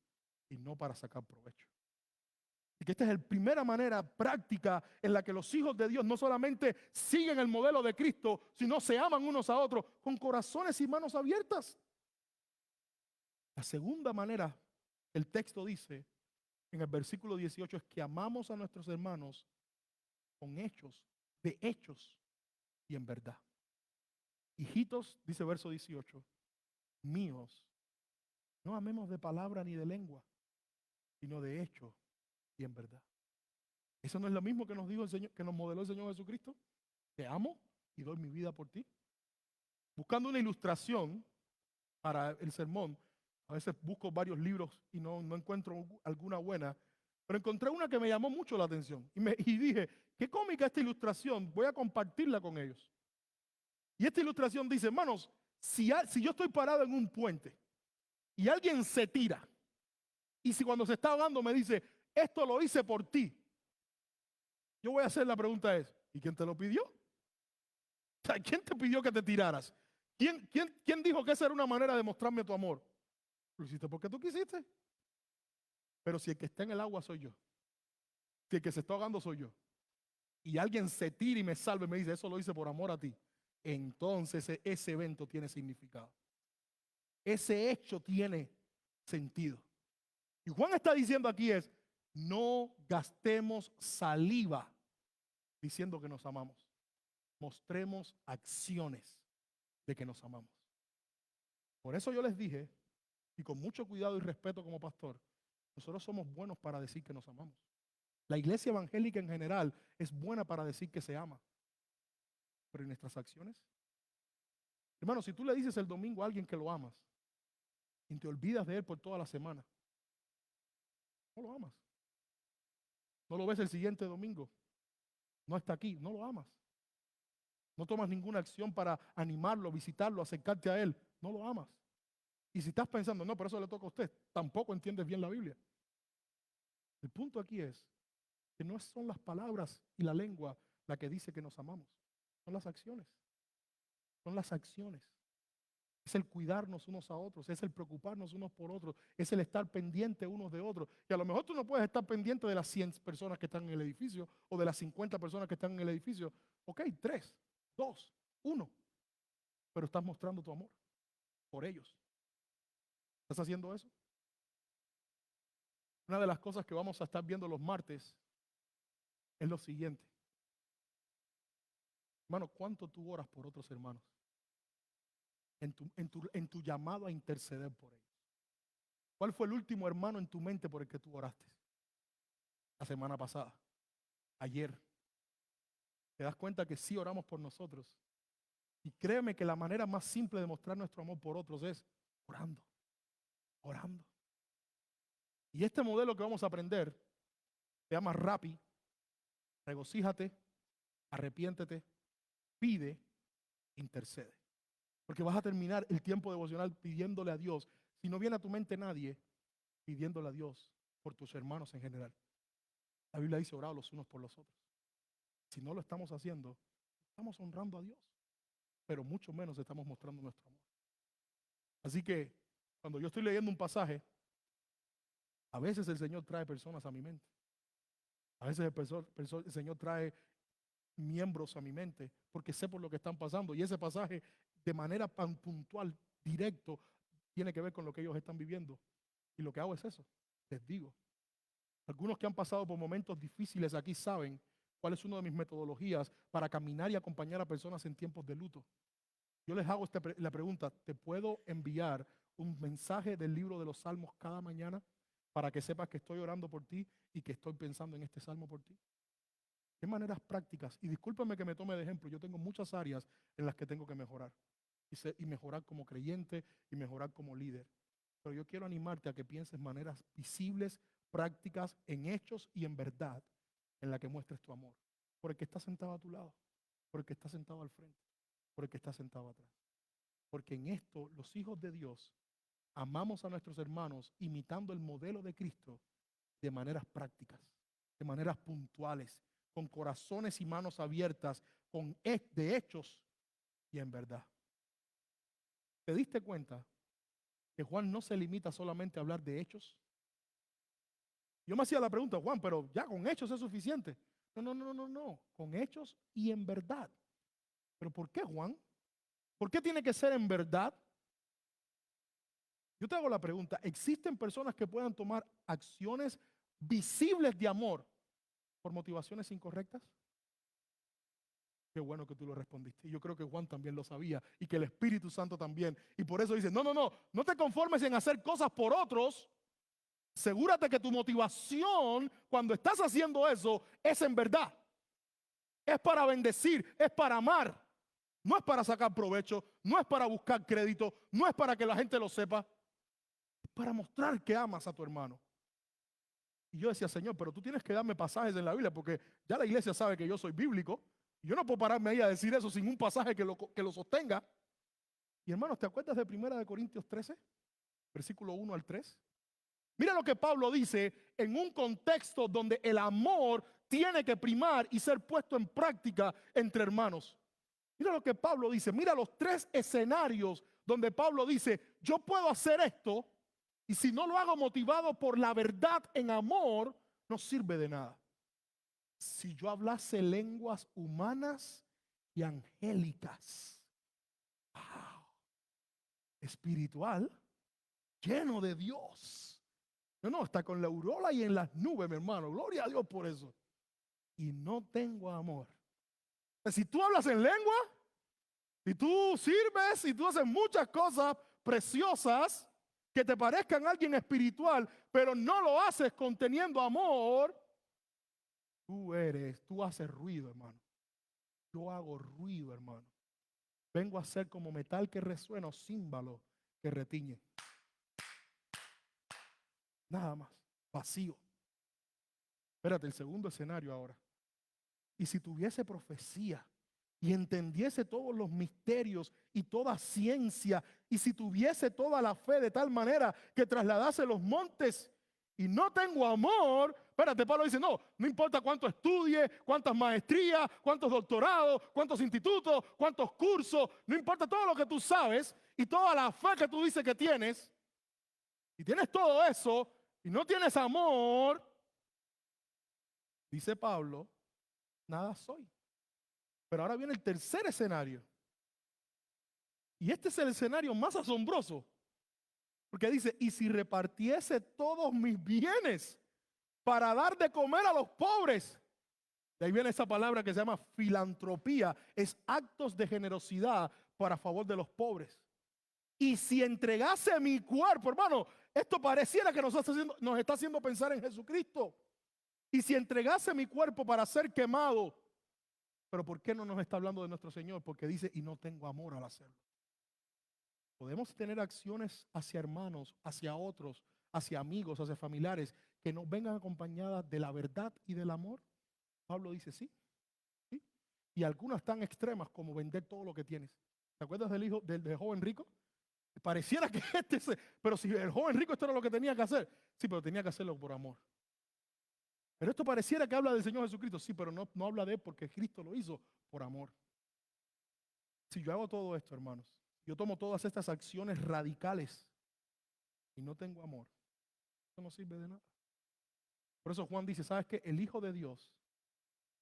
Y no para sacar provecho. Y que esta es la primera manera práctica en la que los hijos de Dios no solamente siguen el modelo de Cristo, sino se aman unos a otros con corazones y manos abiertas. La segunda manera, el texto dice en el versículo 18, es que amamos a nuestros hermanos con hechos, de hechos y en verdad. Hijitos, dice verso 18, míos, no amemos de palabra ni de lengua, sino de hecho y en verdad. ¿Eso no es lo mismo que nos dijo el Señor, que nos modeló el Señor Jesucristo? Te amo y doy mi vida por ti. Buscando una ilustración para el sermón, a veces busco varios libros y no encuentro alguna buena, pero encontré una que me llamó mucho la atención y dije, qué cómica esta ilustración, voy a compartirla con ellos. Y esta ilustración dice, hermanos, si yo estoy parado en un puente y alguien se tira, y si cuando se está ahogando me dice, esto lo hice por ti, yo voy a hacer la pregunta es, ¿y quién te lo pidió? O sea, ¿quién te pidió que te tiraras? ¿Quién dijo que esa era una manera de mostrarme tu amor? Lo hiciste porque tú quisiste. Pero si el que está en el agua soy yo, si el que se está ahogando soy yo, y alguien se tira y me salva y me dice, eso lo hice por amor a ti, entonces ese evento tiene significado. Ese hecho tiene sentido. Y Juan está diciendo aquí es, no gastemos saliva diciendo que nos amamos. Mostremos acciones de que nos amamos. Por eso yo les dije, y con mucho cuidado y respeto como pastor, nosotros somos buenos para decir que nos amamos. La iglesia evangélica en general es buena para decir que se ama. Pero ¿y nuestras acciones? Hermano, si tú le dices el domingo a alguien que lo amas y te olvidas de él por toda la semana, no lo amas. No lo ves el siguiente domingo. No está aquí, no lo amas. No tomas ninguna acción para animarlo, visitarlo, acercarte a él. No lo amas. Y si estás pensando, no, pero eso le toca a usted, tampoco entiendes bien la Biblia. El punto aquí es que no son las palabras y la lengua la que dice que nos amamos. Son las acciones. Son las acciones. Es el cuidarnos unos a otros, es el preocuparnos unos por otros, es el estar pendiente unos de otros. Y a lo mejor tú no puedes estar pendiente de las 100 personas que están en el edificio o de las 50 personas que están en el edificio. Ok, 3, 2, 1. Pero estás mostrando tu amor por ellos. ¿Estás haciendo eso? Una de las cosas que vamos a estar viendo los martes es lo siguiente. Hermano, ¿cuánto tú oras por otros hermanos? En tu llamado a interceder por ellos. ¿Cuál fue el último hermano en tu mente por el que tú oraste? La semana pasada, ayer. ¿Te das cuenta que sí oramos por nosotros? Y créeme que la manera más simple de mostrar nuestro amor por otros es orando, orando. Y este modelo que vamos a aprender se llama RAPI. Regocíjate, arrepiéntete, pide, intercede. Porque vas a terminar el tiempo devocional pidiéndole a Dios. Si no viene a tu mente nadie, pidiéndole a Dios por tus hermanos en general. La Biblia dice orar los unos por los otros. Si no lo estamos haciendo, estamos honrando a Dios, pero mucho menos estamos mostrando nuestro amor. Así que cuando yo estoy leyendo un pasaje, a veces el Señor trae personas a mi mente. A veces el Señor trae miembros a mi mente porque sé por lo que están pasando. Y ese pasaje de manera tan puntual, directo, tiene que ver con lo que ellos están viviendo. Y lo que hago es eso, les digo. Algunos que han pasado por momentos difíciles aquí saben cuál es una de mis metodologías para caminar y acompañar a personas en tiempos de luto. Yo les hago la pregunta, ¿te puedo enviar un mensaje del libro de los Salmos cada mañana para que sepas que estoy orando por ti y que estoy pensando en este salmo por ti? ¿Qué maneras prácticas? Y discúlpame que me tome de ejemplo, yo tengo muchas áreas en las que tengo que mejorar. Y mejorar como creyente y mejorar como líder. Pero yo quiero animarte a que pienses maneras visibles, prácticas, en hechos y en verdad, en la que muestres tu amor. Por el que está sentado a tu lado, por el que está sentado al frente, por el que está sentado atrás. Porque en esto los hijos de Dios amamos a nuestros hermanos imitando el modelo de Cristo de maneras prácticas, de maneras puntuales, con corazones y manos abiertas, de hechos y en verdad. ¿Te diste cuenta que Juan no se limita solamente a hablar de hechos? Yo me hacía la pregunta, Juan, pero ya con hechos es suficiente. No, con hechos y en verdad. ¿Pero por qué, Juan? ¿Por qué tiene que ser en verdad? Yo te hago la pregunta, ¿existen personas que puedan tomar acciones visibles de amor por motivaciones incorrectas? Qué bueno que tú lo respondiste. Y yo creo que Juan también lo sabía y que el Espíritu Santo también. Y por eso dice, no te conformes en hacer cosas por otros. Asegúrate que tu motivación cuando estás haciendo eso es en verdad. Es para bendecir, es para amar. No es para sacar provecho, no es para buscar crédito, no es para que la gente lo sepa. Es para mostrar que amas a tu hermano. Y yo decía, Señor, pero tú tienes que darme pasajes en la Biblia porque ya la iglesia sabe que yo soy bíblico. Y yo no puedo pararme ahí a decir eso sin un pasaje que lo sostenga. Y hermanos, ¿te acuerdas de 1 Corintios 13? Versículo 1 al 3. Mira lo que Pablo dice en un contexto donde el amor tiene que primar y ser puesto en práctica entre hermanos. Mira lo que Pablo dice, mira los 3 escenarios donde Pablo dice, yo puedo hacer esto y si no lo hago motivado por la verdad en amor, no sirve de nada. Si yo hablase lenguas humanas y angélicas, wow, espiritual, lleno de Dios. No, está con la aureola y en las nubes, mi hermano. Gloria a Dios por eso. Y no tengo amor. Si tú hablas en lengua, si tú sirves, si tú haces muchas cosas preciosas que te parezcan a alguien espiritual, pero no lo haces conteniendo amor, tú haces ruido, hermano. Yo hago ruido, hermano. Vengo a ser como metal que resuena o címbalo que retiñe. Nada más, vacío. Espérate, el segundo escenario ahora. Y si tuviese profecía y entendiese todos los misterios y toda ciencia, y si tuviese toda la fe de tal manera que trasladase los montes y no tengo amor, espérate, Pablo dice, no importa cuánto estudie, cuántas maestrías, cuántos doctorados, cuántos institutos, cuántos cursos, no importa todo lo que tú sabes y toda la fe que tú dices que tienes, y tienes todo eso y no tienes amor, dice Pablo, nada soy. Pero ahora viene el tercer escenario. Y este es el escenario más asombroso. Porque dice, y si repartiese todos mis bienes para dar de comer a los pobres, De ahí viene esa palabra que se llama filantropía. Es actos de generosidad para favor de los pobres. Y si entregase mi cuerpo, hermano, esto pareciera que nos está haciendo pensar en Jesucristo. Y si entregase mi cuerpo para ser quemado, pero ¿por qué no nos está hablando de nuestro Señor? Porque dice, y no tengo amor al hacerlo. Podemos tener acciones hacia hermanos, hacia otros, hacia amigos, hacia familiares, que nos vengan acompañadas de la verdad y del amor. Pablo dice, sí, sí. Y algunas tan extremas como vender todo lo que tienes. ¿Te acuerdas del joven rico? Pareciera que pero si el joven rico esto era lo que tenía que hacer. Sí, pero tenía que hacerlo por amor. Pero esto pareciera que habla del Señor Jesucristo. Sí, pero no habla de él porque Cristo lo hizo por amor. Si yo hago todo esto, hermanos, yo tomo todas estas acciones radicales y no tengo amor, eso no sirve de nada. Por eso Juan dice, ¿sabes qué? El Hijo de Dios,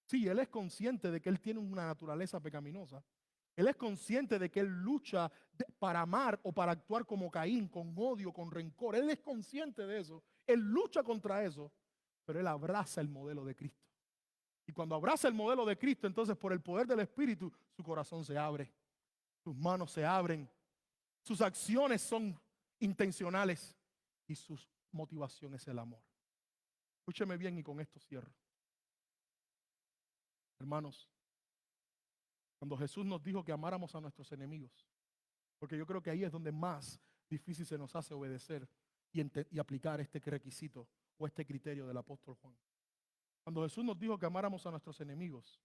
sí, Él es consciente de que Él tiene una naturaleza pecaminosa. Él es consciente de que Él lucha para amar o para actuar como Caín, con odio, con rencor. Él es consciente de eso. Él lucha contra eso, pero Él abraza el modelo de Cristo. Y cuando abraza el modelo de Cristo, entonces por el poder del Espíritu, su corazón se abre, sus manos se abren, sus acciones son intencionales y su motivación es el amor. Escúcheme bien y con esto cierro. Hermanos, cuando Jesús nos dijo que amáramos a nuestros enemigos, porque yo creo que ahí es donde más difícil se nos hace obedecer y aplicar este requisito o este criterio del apóstol Juan. Cuando Jesús nos dijo que amáramos a nuestros enemigos,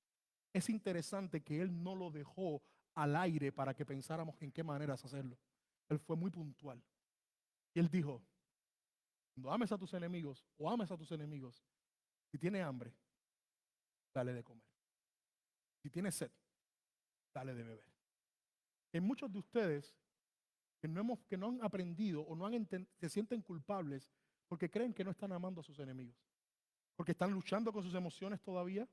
es interesante que Él no lo dejó al aire para que pensáramos en qué maneras hacerlo. Él fue muy puntual. Y Él dijo, cuando ames a tus enemigos o ames a tus enemigos, si tienes hambre, dale de comer. Si tienes sed, dale de beber. Hay muchos de ustedes que no han aprendido o se sienten culpables porque creen que no están amando a sus enemigos. Porque están luchando con sus emociones todavía,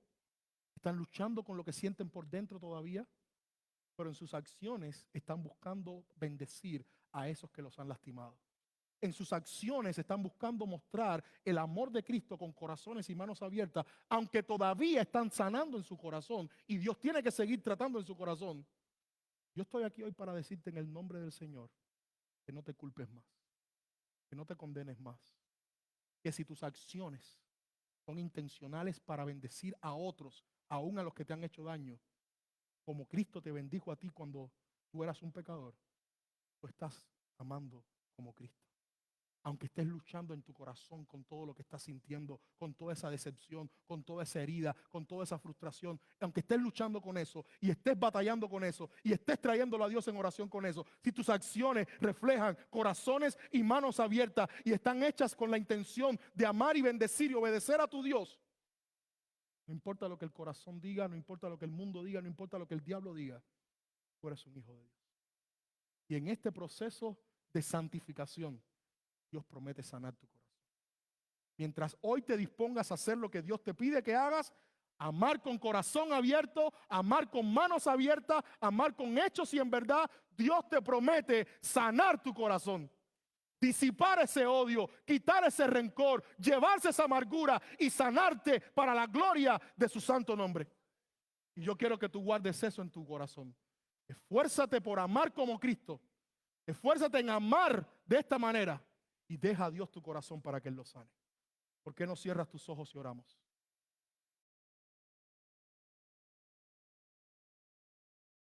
están luchando con lo que sienten por dentro todavía, pero en sus acciones están buscando bendecir a esos que los han lastimado. En sus acciones están buscando mostrar el amor de Cristo con corazones y manos abiertas, aunque todavía están sanando en su corazón y Dios tiene que seguir tratando en su corazón. Yo estoy aquí hoy para decirte en el nombre del Señor que no te culpes más, que no te condenes más, que si tus acciones son intencionales para bendecir a otros, aún a los que te han hecho daño, como Cristo te bendijo a ti cuando tú eras un pecador, tú estás amando como Cristo. Aunque estés luchando en tu corazón con todo lo que estás sintiendo, con toda esa decepción, con toda esa herida, con toda esa frustración, aunque estés luchando con eso y estés batallando con eso y estés trayéndolo a Dios en oración con eso, si tus acciones reflejan corazones y manos abiertas y están hechas con la intención de amar y bendecir y obedecer a tu Dios, no importa lo que el corazón diga, no importa lo que el mundo diga, no importa lo que el diablo diga, tú eres un hijo de Dios. Y en este proceso de santificación, Dios promete sanar tu corazón. Mientras hoy te dispongas a hacer lo que Dios te pide que hagas, amar con corazón abierto, amar con manos abiertas, amar con hechos y en verdad, Dios te promete sanar tu corazón, disipar ese odio, quitar ese rencor, llevarse esa amargura y sanarte para la gloria de su santo nombre. Y yo quiero que tú guardes eso en tu corazón. Esfuérzate por amar como Cristo. Esfuérzate en amar de esta manera. Y deja a Dios tu corazón para que Él lo sane. ¿Por qué no cierras tus ojos y oramos?